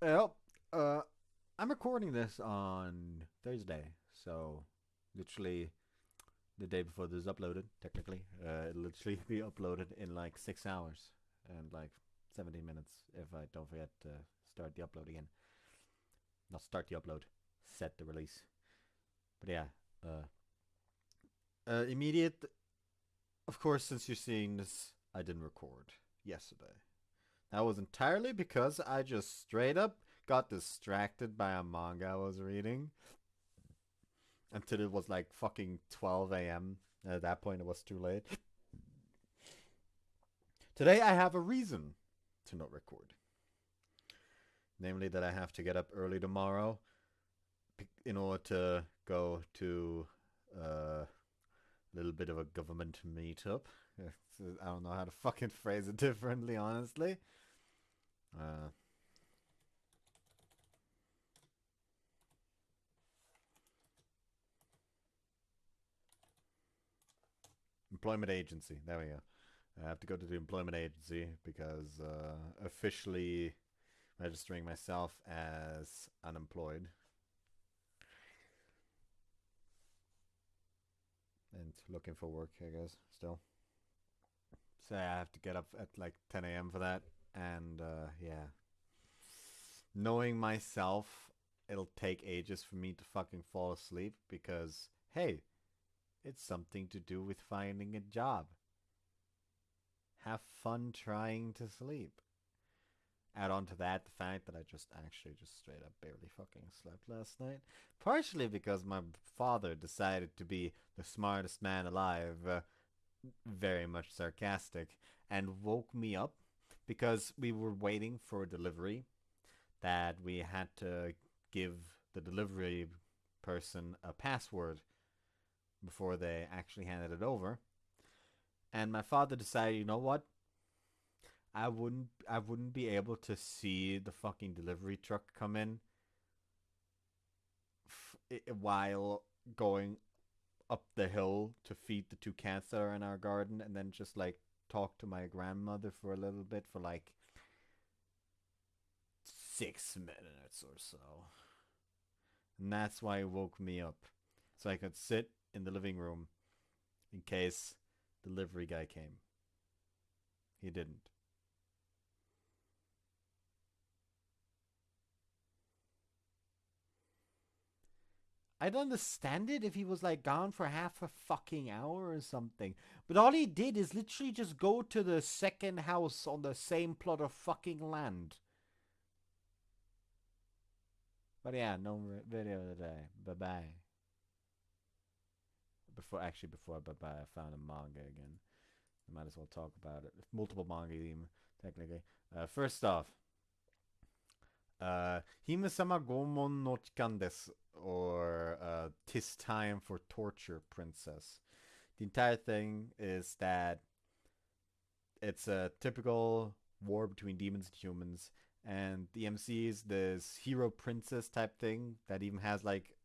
Well, I'm recording this on Thursday, so literally the day before this is uploaded. Technically, it'll literally be uploaded in like 6 hours and like 17 minutes if I don't forget to start the upload again. Not start the upload, set the release. But yeah, uh, immediate. Of course, since you're seeing this, I didn't record yesterday. That was entirely because I just straight up got distracted by a manga I was reading until it was like fucking 12 a.m. At that point, it was too late. Today, I have a reason to not record. Namely, that I have to get up early tomorrow in order to go to a little bit of a government meetup. I don't know how to fucking phrase it differently, honestly. Uh, Employment agency. There we go. I have to go to the employment agency because officially registering myself as unemployed and looking for work, I guess, still. So I have to get up at like 10 a.m. for that. And yeah. Knowing myself, it'll take ages for me to fucking fall asleep because, hey, it's something to do with finding a job. Have fun trying to sleep. Add on to that the fact that I just actually just straight up barely fucking slept last night. Partially because my father decided to be the smartest man alive, very much sarcastic, and woke me up because we were waiting for a delivery that we had to give the delivery person a password before they actually handed it over. And my father decided, you know what? I wouldn't be able to see the fucking delivery truck come in while going up the hill to feed the two cats that are in our garden and then just like talk to my grandmother for a little bit for like 6 minutes or so. And that's why it woke me up. So I could sit in the living room in case the delivery guy came. He didn't. I'd understand it if he was like gone for half a fucking hour or something. But all he did is literally just go to the second house on the same plot of fucking land. But yeah, no video today. Bye bye. Before bye bye, I found a manga again. I might as well talk about it. Multiple manga even, technically. First off, Hime-sama Gomon no Chikan desu, or Tis Time for Torture Princess. The entire thing is that it's a typical war between demons and humans, and the MC is this hero princess type thing that even has like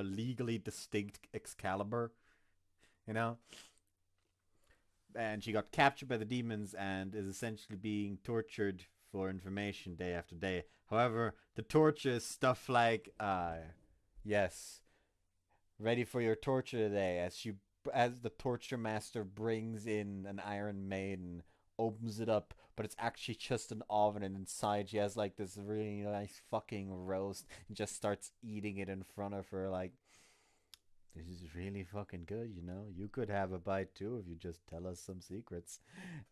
legally distinct Excalibur, you know. And she got captured by the demons and is essentially being tortured for information day after day. However, the torture is stuff like, yes, ready for your torture today, as the torture master brings in an Iron Maiden, opens it up, but it's actually just an oven, and inside she has like this really nice fucking roast, and just starts eating it in front of her. Like, this is really fucking good, you know? You could have a bite too if you just tell us some secrets.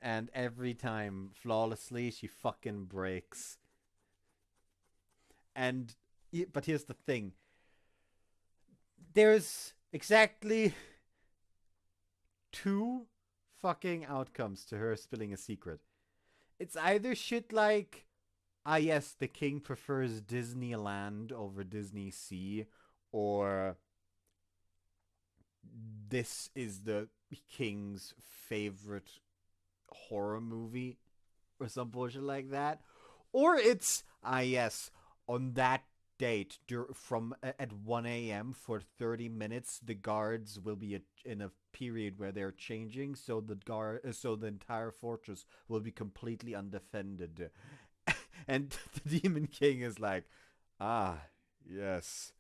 And every time, flawlessly, she fucking breaks. And, but here's the thing, there's exactly two fucking outcomes to her spilling a secret. It's either shit like, yes, the king prefers Disneyland over Disney Sea, or this is the king's favorite horror movie, or some bullshit like that. Or it's, yes, on that date from at 1 a.m. for 30 minutes, the guards will be in a period where they're changing, so so the entire fortress will be completely undefended. And the Demon King is like, ah, yes,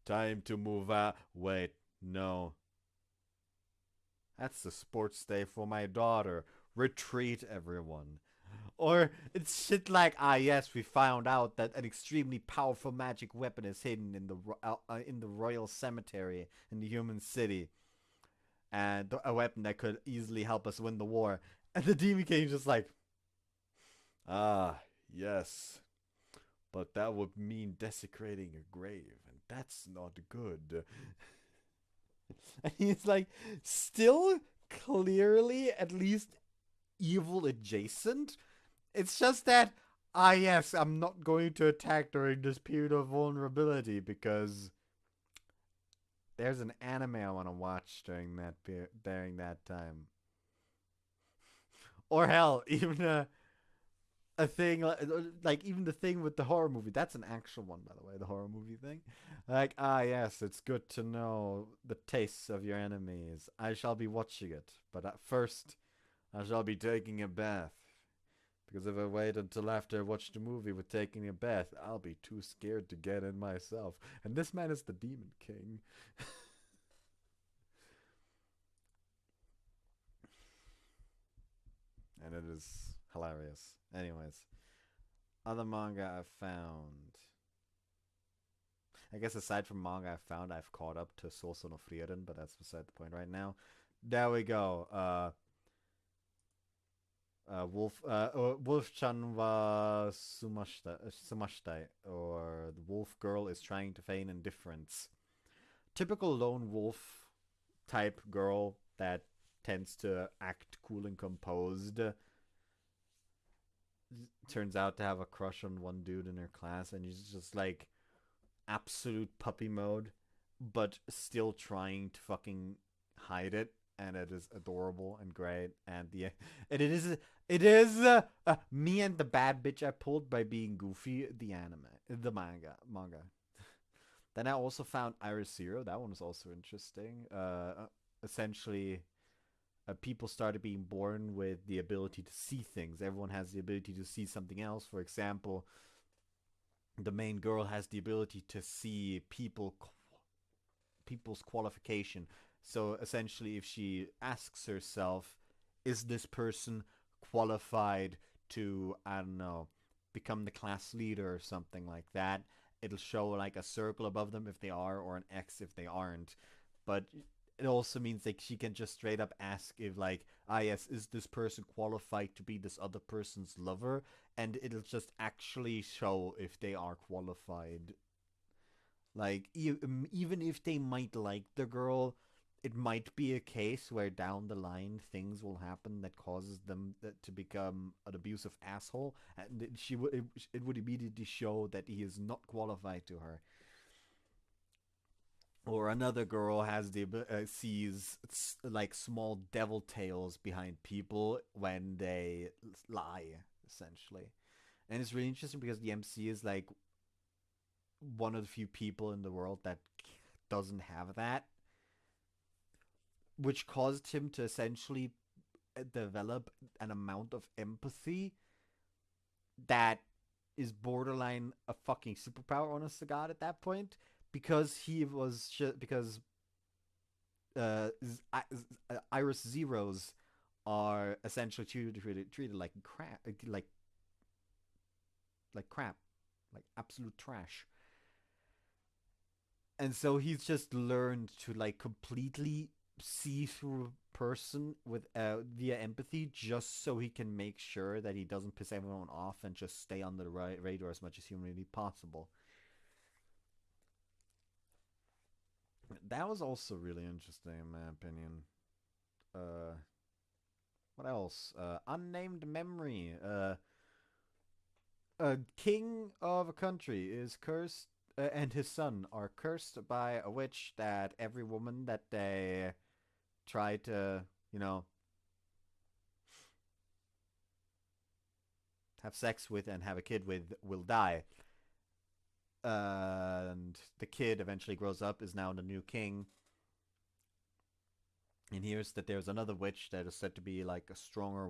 time to move out. Wait, no, that's the sports day for my daughter. Retreat, everyone. Or it's shit like, ah, yes, we found out that an extremely powerful magic weapon is hidden in the royal cemetery in the human city, and a weapon that could easily help us win the war. And the Demon King is just like, ah, yes, but that would mean desecrating a grave, and that's not good. And he's like, still clearly at least evil adjacent. It's just that, ah, yes, I'm not going to attack during this period of vulnerability because there's an anime I want to watch during that time. Or hell, even a thing like even the thing with the horror movie. That's an actual one, by the way, the horror movie thing. Like, ah, yes, it's good to know the tastes of your enemies. I shall be watching it, but at first, I shall be taking a bath. Because if I wait until after I watch the movie with taking a bath, I'll be too scared to get in myself. And this man is the Demon King. And it is hilarious. Anyways, other manga I've found. I guess aside from manga I've caught up to Soso no Frieren, but that's beside the point right now. There we go. Wolf-chan wa sumashita, or the wolf girl is trying to feign indifference. Typical lone wolf type girl that tends to act cool and composed. Turns out to have a crush on one dude in her class, and he's just like absolute puppy mode, but still trying to fucking hide it. And it is adorable and great. And it is me and the bad bitch I pulled by being goofy. The anime, the manga. Then I also found Iris Zero. That one was also interesting. Essentially, people started being born with the ability to see things. Everyone has the ability to see something else. For example, the main girl has the ability to see people's qualification. So essentially, if she asks herself, is this person qualified to, I don't know, become the class leader or something like that, it'll show like a circle above them if they are, or an X if they aren't. But it also means like she can just straight up ask if like, ah, yes, is this person qualified to be this other person's lover? And it'll just actually show if they are qualified. Like, even if they might like the girl, it might be a case where down the line things will happen that causes them to become an abusive asshole, and it would immediately show that he is not qualified to her. Or another girl has sees like small devil tails behind people when they lie, essentially. And it's really interesting because the MC is like one of the few people in the world that doesn't have that, which caused him to essentially develop an amount of empathy that is borderline a fucking superpower, honest to God, at that point, because he was because uh, Iris Zeros are essentially treated like crap, like crap, like absolute trash. And so he's just learned to like completely see through a person with via empathy, just so he can make sure that he doesn't piss everyone off and just stay under the radar as much as humanly possible. That was also really interesting in my opinion. uh what else? Unnamed memory. A king of a country is cursed, and his son are cursed by a witch that every woman that they try to, you know, have sex with and have a kid with will die. And the kid eventually grows up, is now the new king, and hears that there's another witch that is said to be like a stronger,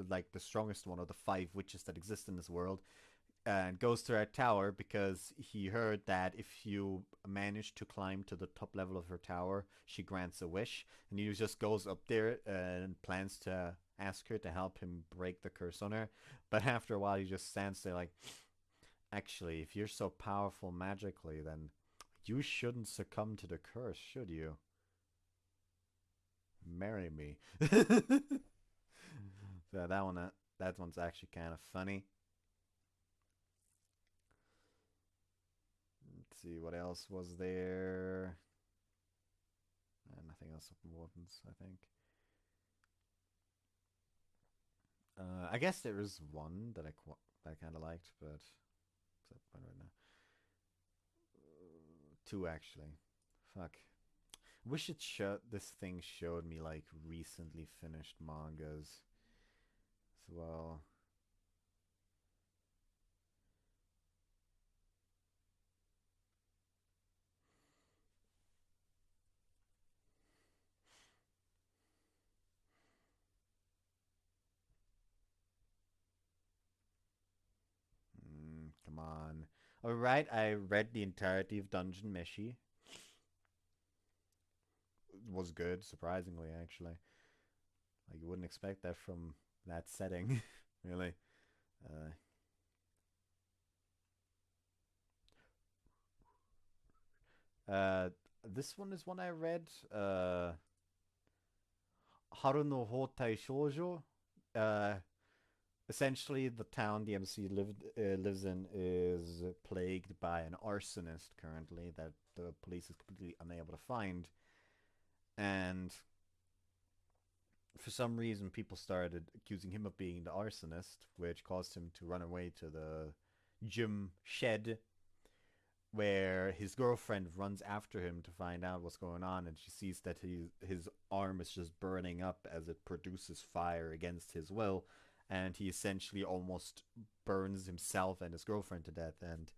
like the strongest one of the five witches that exist in this world, and goes to her tower because he heard that if you manage to climb to the top level of her tower, she grants a wish. And he just goes up there and plans to ask her to help him break the curse on her. But after a while, he just stands there like, actually, if you're so powerful magically, then you shouldn't succumb to the curse, should you? Marry me. So that one's actually kind of funny. Let's see what else was there. Nothing else of importance, I think. I guess there is one that I kind of liked, but except right now. Two actually. Fuck. Wish this thing showed me like recently finished mangas as well. Come on. Alright, I read the entirety of Dungeon Meshi. It was good, surprisingly, actually. Like, you wouldn't expect that from that setting, really. Uh, uh, this one is one I read. Haru no Hotai Shoujo. Uh, Essentially, the town the MC lives in is plagued by an arsonist currently that the police is completely unable to find. And for some reason, people started accusing him of being the arsonist, which caused him to run away to the gym shed where his girlfriend runs after him to find out what's going on, and she sees that his arm is just burning up as it produces fire against his will, and he essentially almost burns himself and his girlfriend to death. And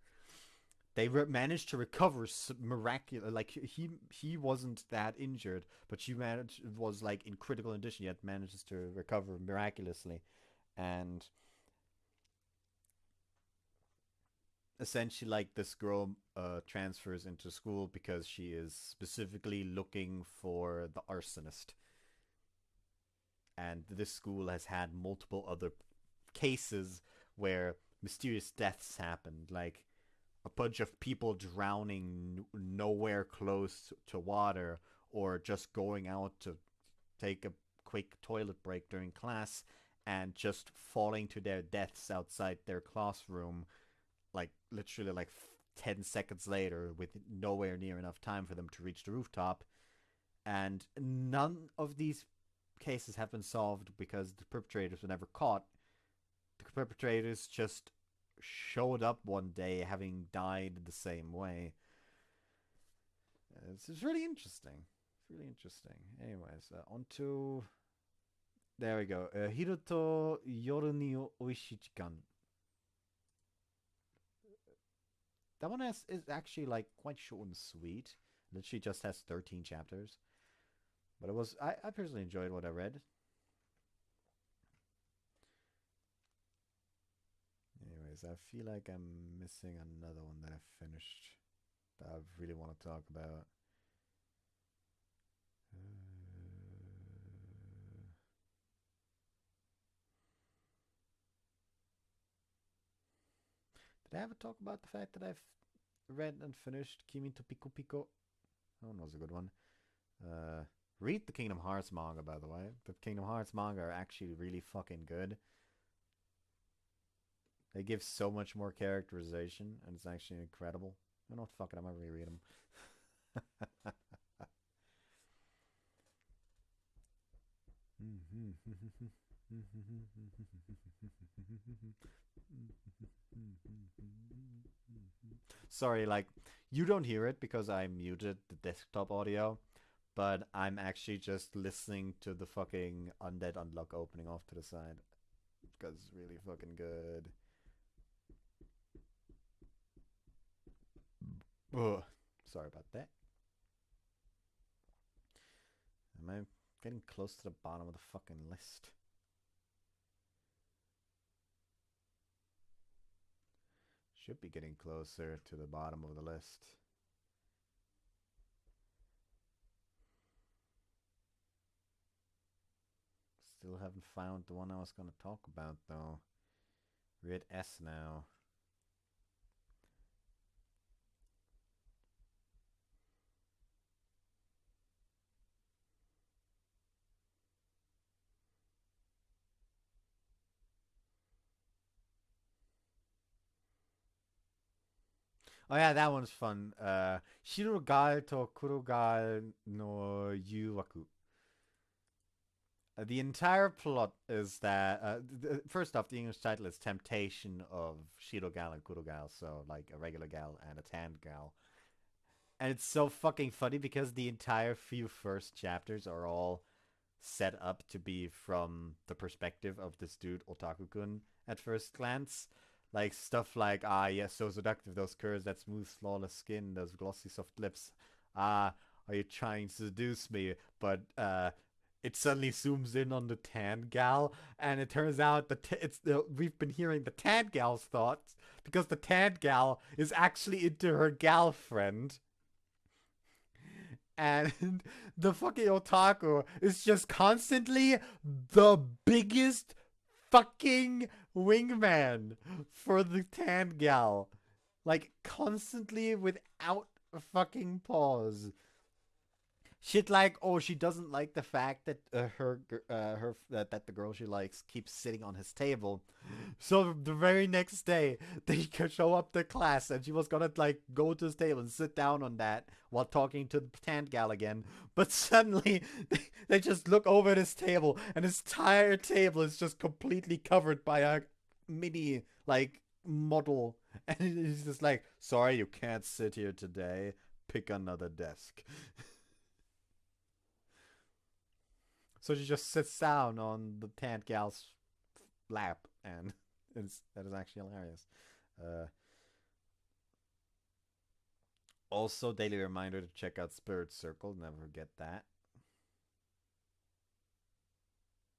they managed to recover miraculous. Like he wasn't that injured, but she was like in critical condition, yet manages to recover miraculously, and essentially like this girl transfers into school because she is specifically looking for the arsonist, and this school has had multiple other cases where mysterious deaths happened, like a bunch of people drowning nowhere close to water, or just going out to take a quick toilet break during class and just falling to their deaths outside their classroom, like literally like 10 seconds later, with nowhere near enough time for them to reach the rooftop. And none of these cases have been solved because the perpetrators were never caught. The perpetrators just showed up one day having died the same way. It's really interesting. It's really interesting. Anyways, on to. There we go. Hiruto Yoru ni Oishi Chikan. That one is actually like quite short and sweet. Literally just has 13 chapters. But it was I personally enjoyed what I read. Anyways, I feel like I'm missing another one that I finished that I really want to talk about. Did I ever talk about the fact that I've read and finished Kimi to Pico Pico? That one was a good one. Read the Kingdom Hearts manga, by the way. The Kingdom Hearts manga are actually really fucking good. They give so much more characterization, and it's actually incredible. I don't fuck it, I'm gonna reread them. Sorry, like, you don't hear it because I muted the desktop audio, but I'm actually just listening to the fucking Undead Unluck opening off to the side. Because it's really fucking good. Ugh. Sorry about that. Am I getting close to the bottom of the fucking list. Should be getting closer to the bottom of the list. Still haven't found the one I was going to talk about, though. We're at S now. Oh yeah, that one's fun. Shirogal to Kurogal no Yuwaku. The entire plot is that first off, the English title is Temptation of Shirogal and Kurogal, so like a regular gal and a tanned gal. And it's so fucking funny because the entire few first chapters are all set up to be from the perspective of this dude Otaku-kun at first glance. Like stuff like, ah, yes, so seductive, those curves, that smooth, flawless skin, those glossy, soft lips. Ah, are you trying to seduce me? But it suddenly zooms in on the tan gal, and it turns out that we've been hearing the tan gal's thoughts because the tan gal is actually into her gal friend. And the fucking otaku is just constantly the biggest fucking wingman for the tan gal. Like, constantly without a fucking pause. Shit like, oh, she doesn't like the fact that that the girl she likes keeps sitting on his table. So the very next day, they could show up to class, and she was gonna like go to his table and sit down on that while talking to the tan gal again. But suddenly, they just look over at his table, and his entire table is just completely covered by a mini like model, and he's just like, "Sorry, you can't sit here today. Pick another desk." So she just sits down on the tan gal's lap, and that is actually hilarious. Uh, Also, daily reminder to check out Spirit Circle. Never forget that.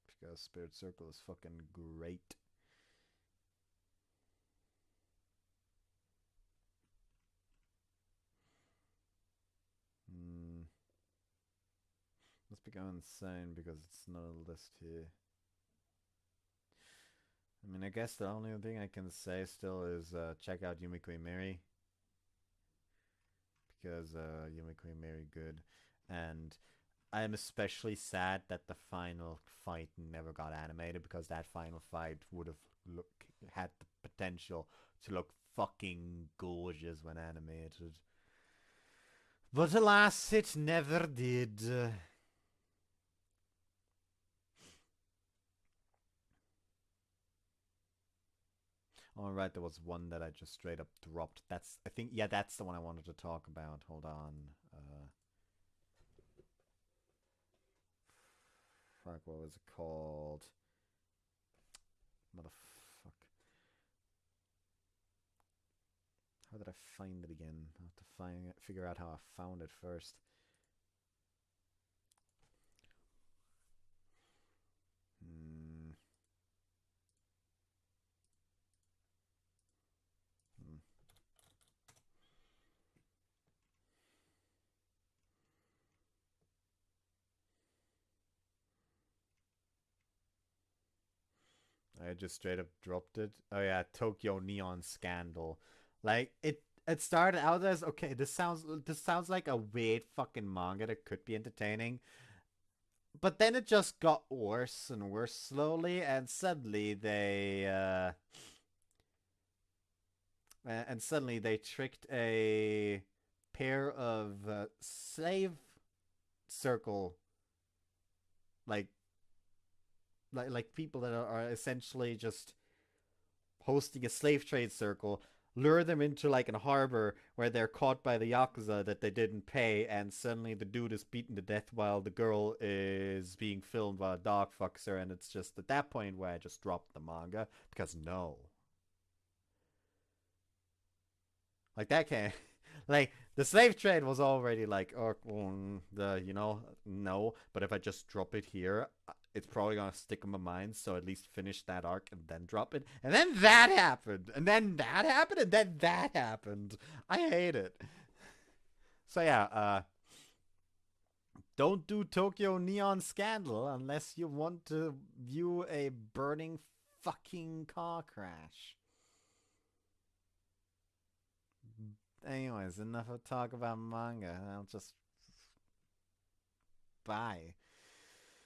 Because Spirit Circle is fucking great. Must be going insane because it's not a list here. I mean, I guess the only thing I can say still is check out Yumi Queen Mary. Because Yumi Queen Mary good. And I am especially sad that the final fight never got animated, because that final fight would have had the potential to look fucking gorgeous when animated. But alas, it never did. All right, there was one that I just straight up dropped. I think, yeah, that's the one I wanted to talk about. Hold on. Fuck, what was it called? Motherfuck. How did I find it again? I have to figure out how I found it first. I just straight up dropped it. Oh yeah, Tokyo Neon Scandal. Like it started out as, okay, this sounds like a weird fucking manga that could be entertaining. But then it just got worse and worse slowly, and suddenly they tricked a pair of slave circle, like people that are essentially just hosting a slave trade circle, lure them into like a harbor where they're caught by the Yakuza that they didn't pay, and suddenly the dude is beaten to death while the girl is being filmed while a dog fucks her, and it's just at that point where I just dropped the manga, because no. Like that can't Like the slave trade was already like, oh, no. But if I just drop it here, it's probably gonna stick in my mind. So at least finish that arc and then drop it. And then that happened, and then that happened, and then that happened. I hate it. So yeah, don't do Tokyo Neon Scandal unless you want to view a burning fucking car crash. Anyways, enough of talk about manga. I'll just bye.